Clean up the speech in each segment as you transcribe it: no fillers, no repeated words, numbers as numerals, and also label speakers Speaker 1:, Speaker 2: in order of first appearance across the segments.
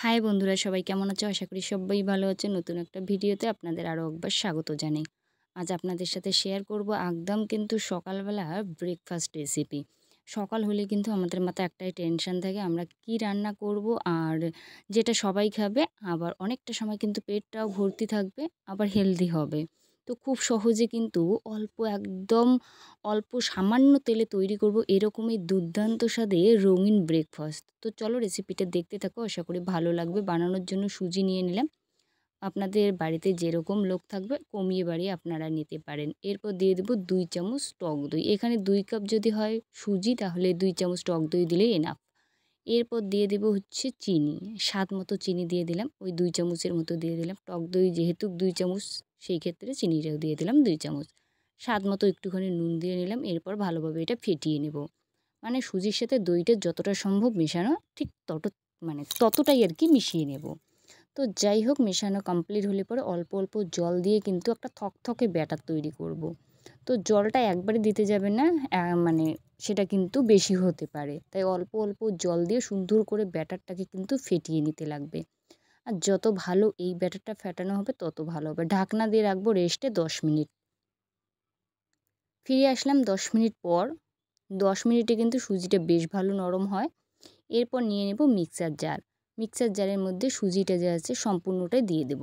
Speaker 1: High বন্ধুরা, সবাই কেমন আছো? আশা করি সবাই ভালো আছে। নতুন একটা ভিডিওতে আপনাদের আরও একবার স্বাগত জানাই। আজ আপনাদের সাথে শেয়ার করব একদম কিন্তু সকালবেলা ব্রেকফাস্ট রেসিপি। সকাল হলে কিন্তু আমাদের মাথায় একটাই টেনশন থাকে, আমরা কি রান্না করব, আর যেটা সবাই খাবে, আবার অনেকটা সময় কিন্তু পেটটাও ভর্তি থাকবে, আবার হেলদি হবে। তো খুব সহজে কিন্তু একদম অল্প সামান্য তেলে তৈরি করব এরকমই দুর্দান্ত স্বাদে রঙিন ব্রেকফাস্ট। তো চলো রেসিপিটা দেখতে থাকো, আশা করি ভালো লাগবে। বানানোর জন্য সুজি নিয়ে নিলাম। আপনাদের বাড়িতে যেরকম লোক থাকবে কমিয়ে বাড়িয়ে আপনারা নিতে পারেন। এরপর দিয়ে দেবো 2 চামচ টক দই। এখানে 2 কাপ যদি হয় সুজি, তাহলে 2 চামচ টক দই দিলেই এনাফ। এরপর দিয়ে দেবো হচ্ছে চিনি, স্বাদ মতো চিনি দিয়ে দিলাম। ওই 2 চামচের মতো দিয়ে দিলাম। টক দই যেহেতু 2 চামচ, সেই ক্ষেত্রে চিনিটাও দিয়ে দিলাম 2 চামচ। স্বাদ মতো একটুখানি নুন দিয়ে নিলাম। এরপর ভালোভাবে এটা ফেটিয়ে নেব। মানে সুজির সাথে দইটা যতটা সম্ভব মেশানো, ঠিক ততটাই আর কি মিশিয়ে নেব। তো যাই হোক, মেশানো কমপ্লিট হলে পরে অল্প অল্প জল দিয়ে কিন্তু একটা থকথকে ব্যাটার তৈরি করব। তো জলটা একবারে দিতে যাবেন না, মানে সেটা কিন্তু বেশি হতে পারে। তাই অল্প অল্প জল দিয়ে সুন্দর করে ব্যাটারটাকে কিন্তু ফেটিয়ে নিতে লাগবে। আর যত ভালো এই ব্যাটারটা ফেটানো হবে তত ভালো হবে। ঢাকনা দিয়ে রাখবো রেস্টে 10 মিনিট। ফিরে আসলাম 10 মিনিট পর। 10 মিনিটে কিন্তু সুজিটা বেশ ভালো নরম হয়। এরপর নিয়ে নেব মিক্সার জার। মিক্সার জারের মধ্যে সুজিটা যা আছে সম্পূর্ণটাই দিয়ে দেব।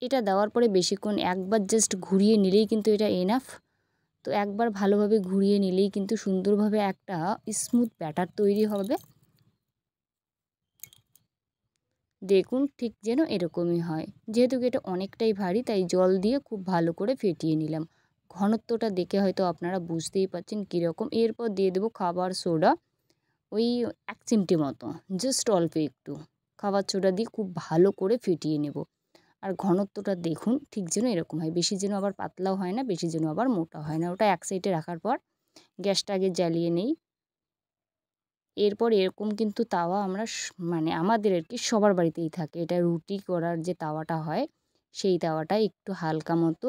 Speaker 1: এটা দেওয়ার পরে বেশিক্ষণ একবার জাস্ট ঘুরিয়ে নিলেই কিন্তু এটা এনাফ। তো একবার ভালোভাবে ঘুরিয়ে নিলেই কিন্তু সুন্দরভাবে একটা স্মুথ ব্যাটার তৈরি হবে। দেখুন ঠিক যেন এরকমই হয়। যেহেতু এটা অনেকটাই ভারী, তাই জল দিয়ে খুব ভালো করে ফেটিয়ে নিলাম। ঘনত্বটা দেখে হয়তো আপনারা বুঝতেই পারছেন কীরকম। এরপর দিয়ে দেবো খাবার সোডা, ওই 1 চিমটি মতো, জাস্ট অল্প একটু খাবার সোডা দিয়ে খুব ভালো করে ফেটিয়ে নেব। আর ঘনত্বটা দেখুন ঠিক যেন এরকম হয়। বেশি যেন আবার পাতলাও হয় না, বেশি যেন আবার মোটা হয় না। ওটা এক সাইডে রাখার পর গ্যাসটা আগে জ্বালিয়ে নেই। এরপর এরকম কিন্তু তাওয়া আমরা মানে আমাদের আর কি সবার বাড়িতেই থাকে। এটা রুটি করার যে তাওয়াটা হয়, সেই তাওয়াটায় একটু হালকা মতো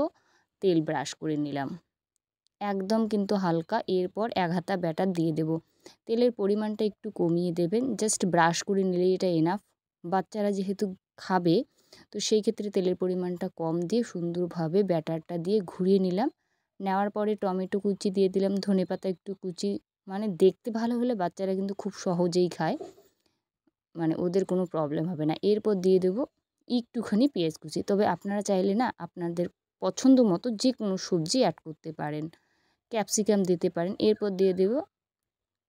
Speaker 1: তেল ব্রাশ করে নিলাম। একদম কিন্তু হালকা। এরপর 1 হাতা ব্যাটার দিয়ে দেব। তেলের পরিমাণটা একটু কমিয়ে দেবেন, জাস্ট ব্রাশ করে নিলেই এটা এনাফ। বাচ্চারা যেহেতু খাবে, তো সেই ক্ষেত্রে তেলের পরিমাণটা কম দিয়ে সুন্দরভাবে ব্যাটারটা দিয়ে ঘুরিয়ে নিলাম। নেওয়ার পরে টমেটো কুচি দিয়ে দিলাম, ধনেপাতা একটু কুচি। মানে দেখতে ভালো হলে বাচ্চারা কিন্তু খুব সহজেই খায়, মানে ওদের কোনো প্রবলেম হবে না। এরপর দিয়ে দেবো একটুখানি পেঁয়াজ কুচি। তবে আপনারা চাইলে না আপনাদের পছন্দ মতো যে কোনো সবজি অ্যাড করতে পারেন। ক্যাপসিকাম দিতে পারেন। এরপর দিয়ে দেব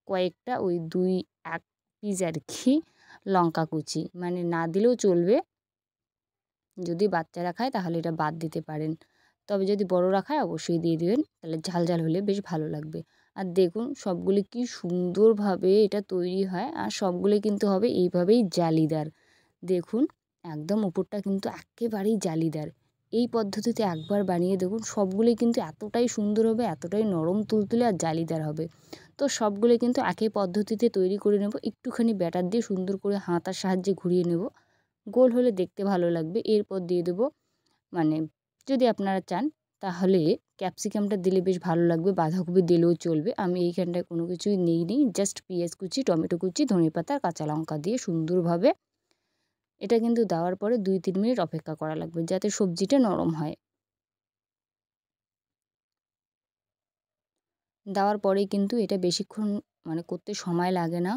Speaker 1: কয়েকটা ওই 2-1 পিস আর কি লঙ্কা কুচি। মানে না দিলেও চলবে, যদি বাচ্চারা খায় তাহলে এটা বাদ দিতে পারেন। তবে যদি বড়রা খায় অবশ্যই দিয়ে দিবেন, তাহলে ঝাল ঝাল হলে বেশ ভালো লাগবে। আর দেখুন সবগুলি কি সুন্দরভাবে এটা তৈরি হয়, আর সবগুলি কিন্তু হবে এইভাবেই জালিদার। দেখুন একদম উপরটা কিন্তু একেবারেই জালিদার। এই পদ্ধতিতে একবার বানিয়ে দেখুন, সবগুলি কিন্তু এতটাই সুন্দর হবে, এতটাই নরম তুলতুলে আর জালিদার হবে। তো সবগুলো কিন্তু একই পদ্ধতিতে তৈরি করে নেব। একটুখানি ব্যাটার দিয়ে সুন্দর করে হাতার সাহায্যে ঘুরিয়ে নেব। গোল হলে দেখতে ভালো লাগবে। এরপর দিয়ে দেবো, মানে যদি আপনারা চান তাহলে ক্যাপসিকামটা দিলে বেশ ভালো লাগবে, বাঁধাকপি দিলেও চলবে। আমি এইখানটায় কোনো কিছুই নেই, জাস্ট পেঁয়াজ কুচি, টমেটো কুচি, ধনেপাতা আর কাঁচা লঙ্কা দিয়ে সুন্দরভাবে এটা কিন্তু দেওয়ার পরে 2-3 মিনিট অপেক্ষা করা লাগবে, যাতে সবজিটা নরম হয়। দেওয়ার পরেই কিন্তু এটা বেশিক্ষণ মানে করতে সময় লাগে না।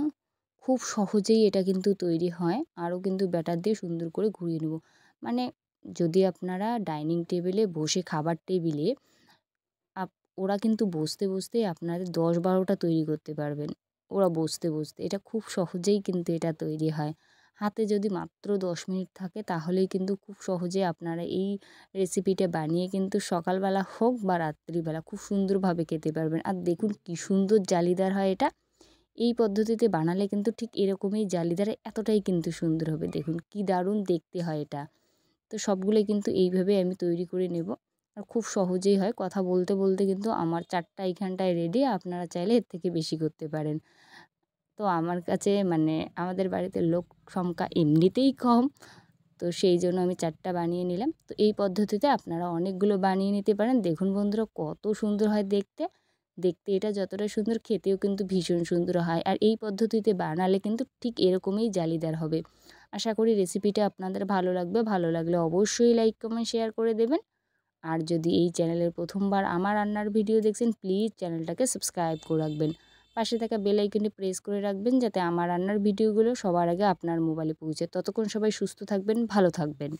Speaker 1: খুব সহজেই এটা কিন্তু তৈরি হয়। আরও কিন্তু ব্যাটার দিয়ে সুন্দর করে ঘুরিয়ে নেব। মানে যদি আপনারা ডাইনিং টেবিলে বসে, খাবার টেবিলে আপ ওরা কিন্তু বসতে বসতেই আপনাদের 10-12টা তৈরি করতে পারবেন। ওরা বসতে বসতে এটা খুব সহজেই কিন্তু এটা তৈরি হয়। হাতে যদি মাত্র 10 মিনিট থাকে তাহলেই কিন্তু খুব সহজে আপনারা এই রেসিপিটা বানিয়ে কিন্তু সকালবেলা হোক বা রাত্রিবেলা খুব সুন্দরভাবে খেতে পারবেন। আর দেখুন কি সুন্দর জালিদার হয় এটা। এই পদ্ধতিতে বানালে কিন্তু ঠিক এরকমই জালিদার, এতটাই কিন্তু সুন্দর হবে। দেখুন কি দারুণ দেখতে হয় এটা। তো সবগুলোই কিন্তু এইভাবে আমি তৈরি করে নেব। আর খুব সহজেই হয়। কথা বলতে বলতে কিন্তু আমার 4টা এইখানটায় রেডি। আপনারা চাইলে এর থেকে বেশি করতে পারেন। তো আমার কাছে মানে আমাদের বাড়িতে লোক সংখ্যা এমনিতেই কম। তো সেই জন্য আমি 4টা বানিয়ে নিলাম। তো এই পদ্ধতিতে আপনারা অনেকগুলো বানিয়ে নিতে পারেন। দেখুন বন্ধুরা কত সুন্দর হয় দেখতে। দেখতে এটা যতটা সুন্দর খেতেও কিন্তু ভীষণ সুন্দর হয়। আর এই পদ্ধতিতে বানালে কিন্তু ঠিক এরকমই জালিদার হবে। আশা করি রেসিপিটা আপনাদের ভালো লাগবে। ভালো লাগলে অবশ্যই লাইক, কমেন্ট, শেয়ার করে দেবেন। আর যদি এই চ্যানেলের প্রথমবার আমার রান্নার ভিডিও দেখছেন, প্লিজ চ্যানেলটাকে সাবস্ক্রাইব করে রাখবেন। পাশে থাকা বেল আইকনটি প্রেস করে রাখবেন যাতে আমার রান্নার ভিডিওগুলো সবার আগে আপনার মোবাইলে পৌঁছায়। ততক্ষণ সবাই সুস্থ থাকবেন, ভালো থাকবেন।